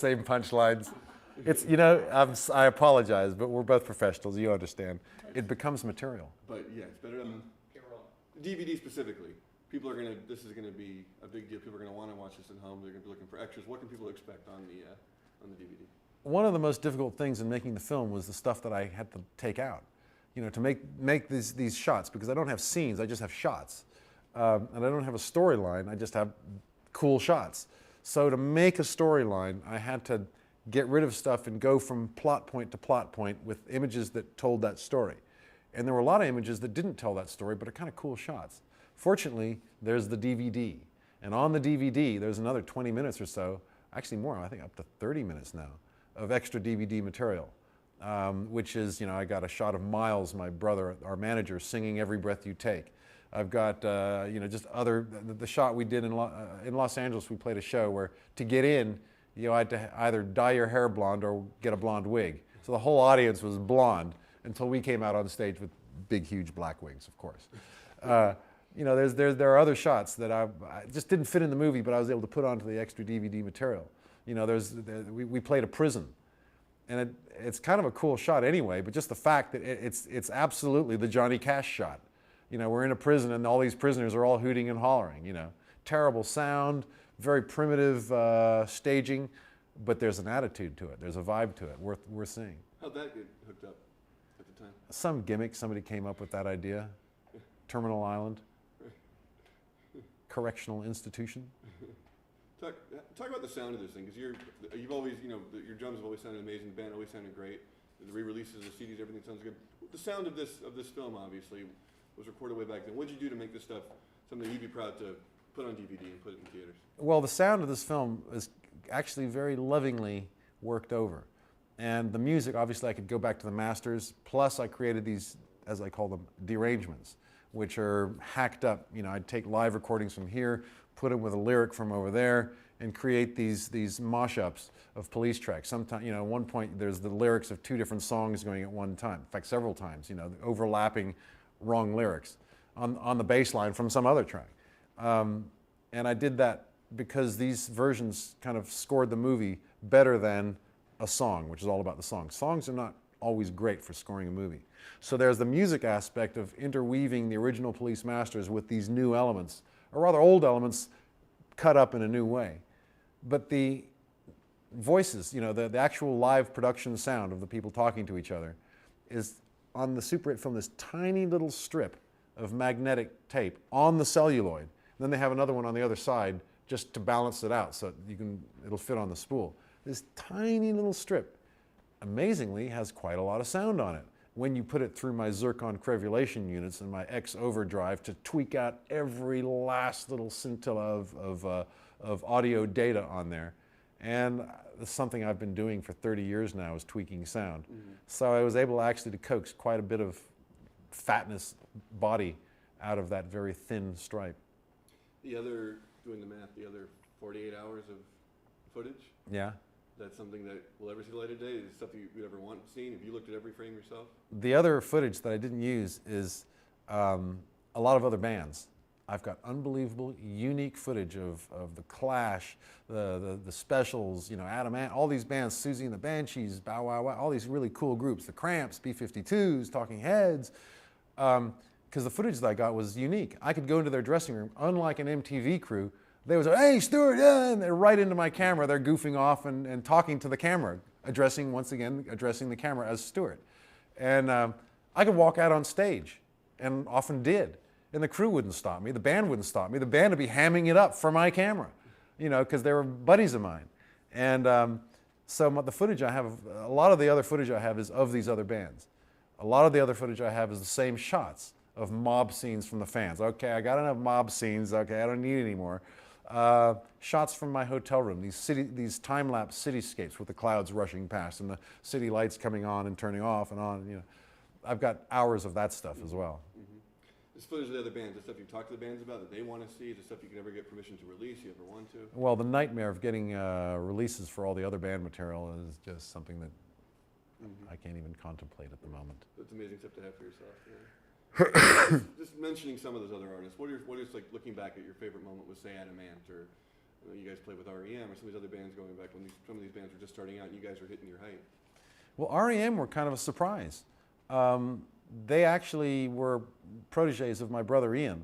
same punchlines. It's, I apologize, but we're both professionals, you understand. It becomes material. But yeah, it's better than DVD specifically. This is gonna be a big deal. People are gonna want to watch this at home. They're gonna be looking for extras. What can people expect on the DVD? One of the most difficult things in making the film was the stuff that I had to take out. To make these shots, because I don't have scenes, I just have shots. And I don't have a storyline, I just have cool shots. So to make a storyline, I had to get rid of stuff and go from plot point to plot point with images that told that story. And there were a lot of images that didn't tell that story, but are kind of cool shots. Fortunately, there's the DVD. And on the DVD, there's another 20 minutes or so, actually more, I think up to 30 minutes now, of extra DVD material. Which is, I got a shot of Miles, my brother, our manager, singing Every Breath You Take. I've got, just the shot we did in Los Angeles, we played a show where to get in, I had to either dye your hair blonde or get a blonde wig. So the whole audience was blonde until we came out on stage with big, huge black wigs, of course. There are other shots that I just didn't fit in the movie, but I was able to put onto the extra DVD material. We played a prison. And it's kind of a cool shot anyway, but just the fact that it's absolutely the Johnny Cash shot. We're in a prison and all these prisoners are all hooting and hollering, Terrible sound, very primitive staging, but there's an attitude to it. There's a vibe to it worth seeing. How'd that get hooked up at the time? Some gimmick, somebody came up with that idea. Terminal Island. Correctional institution. Talk about the sound of this thing, because you've always, your drums have always sounded amazing. The band always sounded great. The re-releases, the CDs, everything sounds good. The sound of this film, obviously, was recorded way back then. What did you do to make this stuff something you'd be proud to put on DVD and put it in theaters? Well, the sound of this film is actually very lovingly worked over, and the music, obviously, I could go back to the masters. Plus, I created these, as I call them, derangements, which are hacked up. I'd take live recordings from here, put them with a lyric from over there, and create these mosh-ups of police tracks. Sometimes, at one point, there's the lyrics of two different songs going at one time. In fact, several times, overlapping wrong lyrics on the bass line from some other track. And I did that because these versions kind of scored the movie better than a song, which is all about the song. Songs are not always great for scoring a movie. So there's the music aspect of interweaving the original Police Masters with these new elements, or rather old elements cut up in a new way. But the voices, the actual live production sound of the people talking to each other is on the Super 8 film, this tiny little strip of magnetic tape on the celluloid. Then they have another one on the other side just to balance it out so it'll fit on the spool. This tiny little strip, amazingly, has quite a lot of sound on it. When you put it through my zircon crevulation units and my X overdrive to tweak out every last little scintilla of audio data on there. And it's something I've been doing for 30 years now, is tweaking sound. Mm-hmm. So I was able actually to coax quite a bit of fatness body out of that very thin stripe. Doing the math, the other 48 hours of footage? Yeah. That's something that will ever see the light of day? Is it something you'd ever want seen? Have you looked at every frame yourself? The other footage that I didn't use is a lot of other bands. I've got unbelievable, unique footage of the Clash, the Specials, Adam, all these bands, Susie and the Banshees, Bow Wow Wow, all these really cool groups, the Cramps, B-52s, Talking Heads, because the footage that I got was unique. I could go into their dressing room, unlike an MTV crew. They would say, "Hey, Stewart," and they're right into my camera. They're goofing off and talking to the camera, addressing the camera as Stewart. And I could walk out on stage, and often did. And the crew wouldn't stop me. The band wouldn't stop me. The band would be hamming it up for my camera, because they were buddies of mine. And so the footage I have, a lot of the other footage I have is of these other bands. A lot of the other footage I have is the same shots of mob scenes from the fans. Okay, I got enough mob scenes. Okay, I don't need any more. Shots from my hotel room, these time-lapse cityscapes with the clouds rushing past and the city lights coming on and turning off and on. I've got hours of that stuff as well. Mm-hmm. This footage of the other bands, the stuff you've talked to the bands about that they want to see, the stuff you can never get permission to release, you ever want to? Well, the nightmare of getting releases for all the other band material is just something that I can't even contemplate at the moment. It's amazing stuff to have for yourself. Yeah. Just mentioning some of those other artists, what is like looking back at your favorite moment with, say, Adam Ant or know, you guys played with REM or some of these other bands going back when some of these bands were just starting out and you guys were hitting your height. Well, REM were kind of a surprise. They actually were proteges of my brother Ian,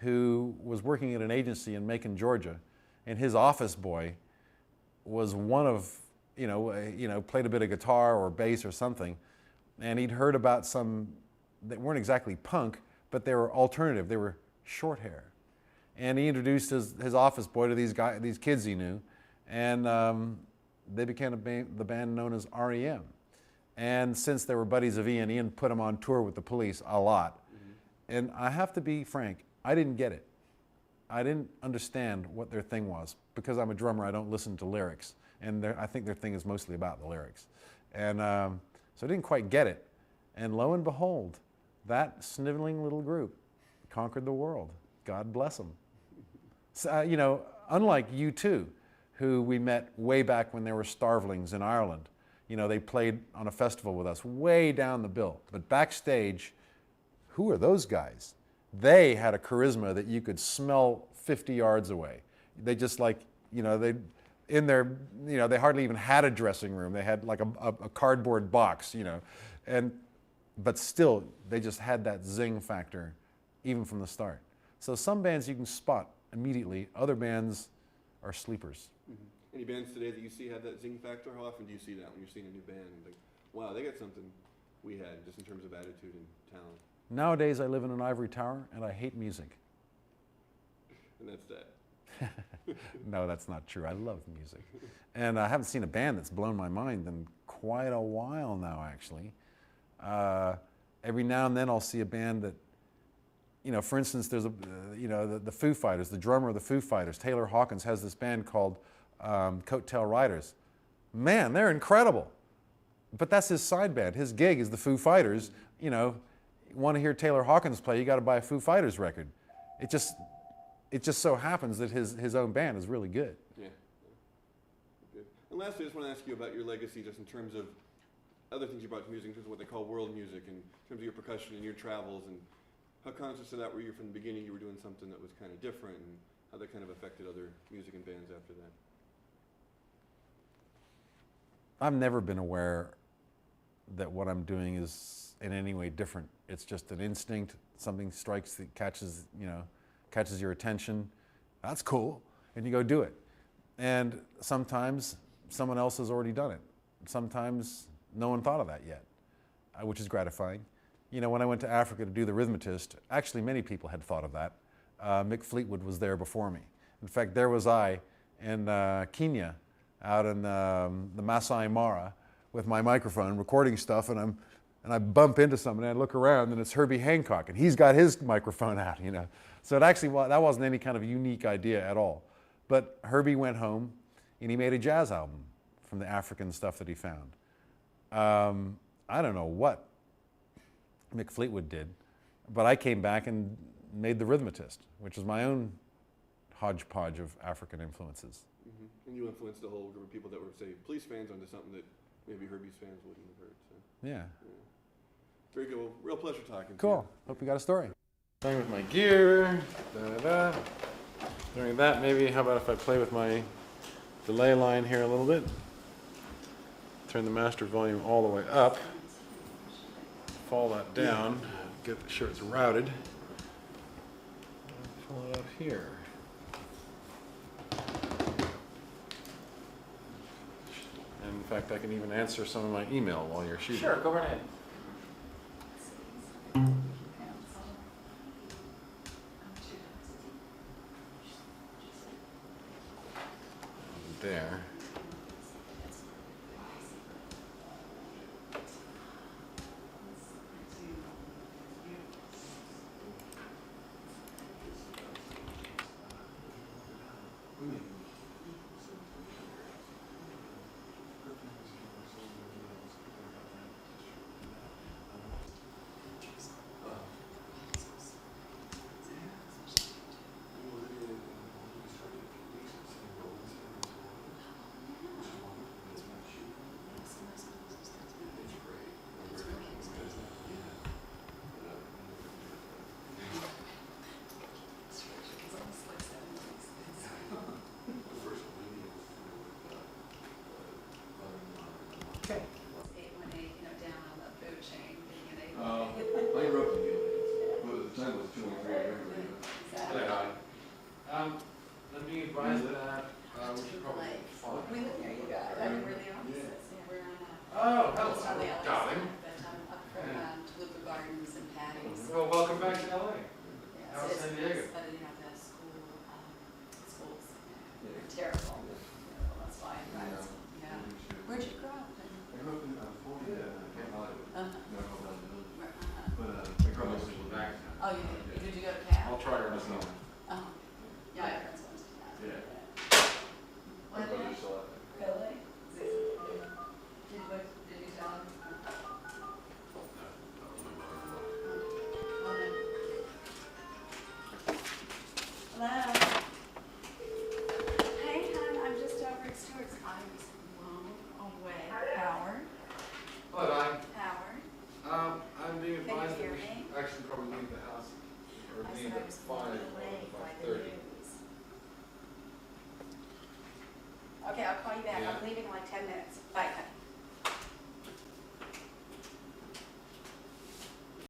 who was working at an agency in Macon, Georgia, and his office boy was one of, played a bit of guitar or bass or something, and he'd heard about some that weren't exactly punk, but they were alternative. They were short hair, and he introduced his office boy to these kids he knew, and they became the band known as REM. And since they were buddies of Ian, Ian put them on tour with the Police a lot. Mm-hmm. And I have to be frank, I didn't get it. I didn't understand what their thing was. Because I'm a drummer, I don't listen to lyrics. And I think their thing is mostly about the lyrics. And so I didn't quite get it. And lo and behold, that sniveling little group conquered the world. God bless them. So, unlike U2, who we met way back when they were starvelings in Ireland. They played on a festival with us way down the bill. But backstage, who are those guys? They had a charisma that you could smell 50 yards away. They just they hardly even had a dressing room. They had like a cardboard box, but still, they just had that zing factor even from the start. So some bands you can spot immediately. Other bands are sleepers. Mm-hmm. Any bands today that you see have that zing factor? How often do you see that when you're seeing a new band? And like, wow, they got something we had, just in terms of attitude and talent. Nowadays, I live in an ivory tower, and I hate music. And that's that. No, that's not true. I love music. And I haven't seen a band that's blown my mind in quite a while now, actually. Every now and then I'll see a band that, for instance, there's the Foo Fighters, the drummer of the Foo Fighters, Taylor Hawkins, has this band called Coat Tail Riders. Man, they're incredible. But that's his side band. His gig is the Foo Fighters. You want to hear Taylor Hawkins play, you got to buy a Foo Fighters record. It just so happens that his own band is really good. Yeah. Good. And lastly, I just want to ask you about your legacy, just in terms of other things you brought to music, in terms of what they call world music, and in terms of your percussion and your travels, and how conscious of that were you from the beginning? You were doing something that was kind of different, and how that kind of affected other music and bands after that. I've never been aware that what I'm doing is in any way different. It's just an instinct. Something strikes that catches your attention. That's cool, and you go do it. And sometimes someone else has already done it. Sometimes no one thought of that yet, which is gratifying. When I went to Africa to do the rhythmatist, actually many people had thought of that. Mick Fleetwood was there before me. In fact, there was I in Kenya, out in the Masai Mara, with my microphone recording stuff, and I bump into somebody, and I look around, and it's Herbie Hancock, and he's got his microphone out, So that wasn't any kind of unique idea at all. But Herbie went home, and he made a jazz album from the African stuff that he found. I don't know what Mick Fleetwood did, but I came back and made the Rhythmatist, which is my own hodgepodge of African influences. Mm-hmm. And you influenced a whole group of people that were, say, Police fans onto something that maybe Herbie's fans wouldn't have heard. So. Yeah. Very good. Well, real pleasure talking to you. Cool. Hope you got a story. Playing with my gear. During that, maybe, how about if I play with my delay line here a little bit? Turn the master volume all the way up. Fall that down. Get sure it's routed. Pull it up here. And in fact, I can even answer some of my email while you're shooting. Sure, go right ahead. There. 818, down on the food chain, being an 818. I grew up in the but at the time it was 213, I remember. Exactly. I'm being advised that we should probably follow. We live near you guys. I mean, we're the opposites. Yeah, we're on Oh, just on the hello, LA darling. side, but up from Toluca Gardens and Patty's. Well, welcome back to LA. Yeah, How's it's San Diego? nice, but the schools are terrible. That's why I'm glad. Yeah. Where'd you grow up? I grew up in California, Camp Hollywood. Uh-huh. No, I grew up in the village. Uh-huh. But I grew up in the back. Oh, you did? Did you go to Cal? I'll try her this No. one. Oh, yeah, I have friends who went to Cal. Yeah. What My brother did still out there. Really? Did you tell him? Hello. Hey, hon, I'm just over at Stewart's. I was blown away. Howard. Hello, Don. Howard. I'm being Can you advised that hear we me? should actually probably leave the house or I leave said I at was 5 blown or away by the 5:30. news. Okay, I'll call you back. Yeah. I'm leaving in like 10 minutes. Bye.